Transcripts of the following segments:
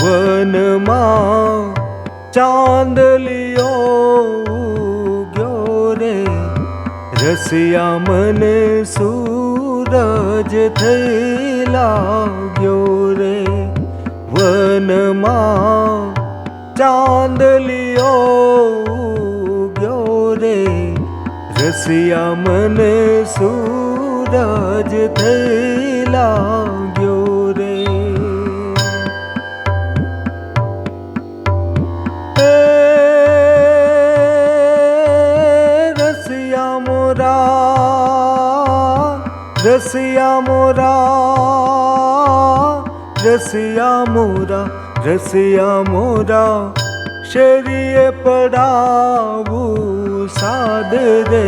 વનમાં ચાંદલિયો ઉગ્યો રે, રસિયા મને સૂરજ થઈ લાગ્યો રે. વનમાં ચાંદલિયો ઉગ્યો રે, રસિયા મને સૂરજ થઈ લાગ્યો રે. રસિયા મોરા શેરીએ પડાવું સાદ રે,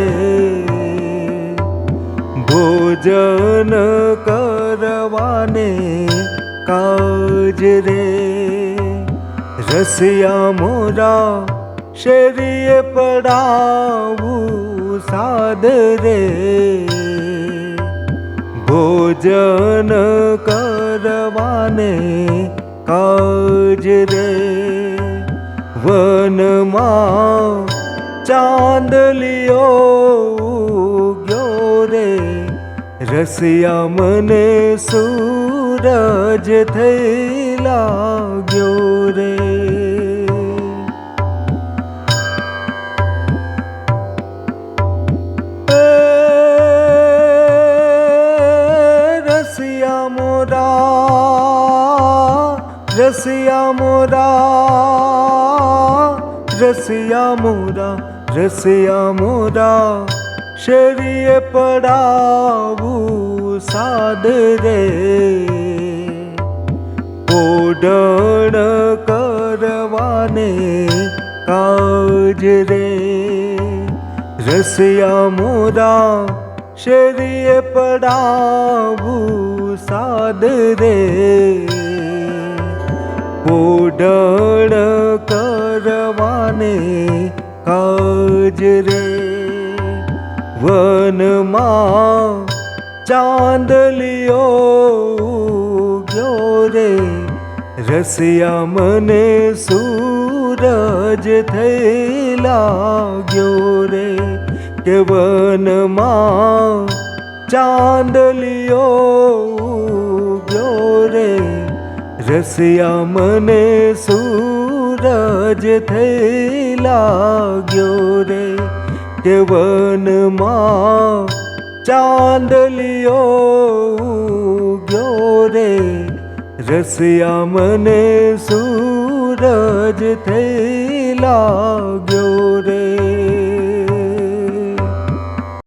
ભોજન કરવાને કાજ રે. રસિયા મોરા શેરીએ પડાવું સાદ રે, ભોજન કરવાને કાજ રે. વનમાં ચાંદલિયો ઉગ્યો રે, રસિયા મને સૂરજ થઈ લાગ્યો રે. રસિયા મોરા શેરીએ પડાવું સાદ રે, ઓઢણ કરવાને કાજ રે. રસિયા મોરા શેરીએ પડાવું સાદ રે, ઓઢણ કરવાને કાજ રે. વનમાં ચાંદલિયો ઉગ્યો રે, રસિયા મને સૂરજ થઈ લાગ્યો રે. કે વનમાં ચાંદલિયો ઉગ્યો રે, રસિયા મને સૂરજ થઈ લાગ્યો રે. કે વનમાં ચાંદલિયો ઉગ્યો રે, રસિયા મને સૂરજ થઈ લાગ્યો રે.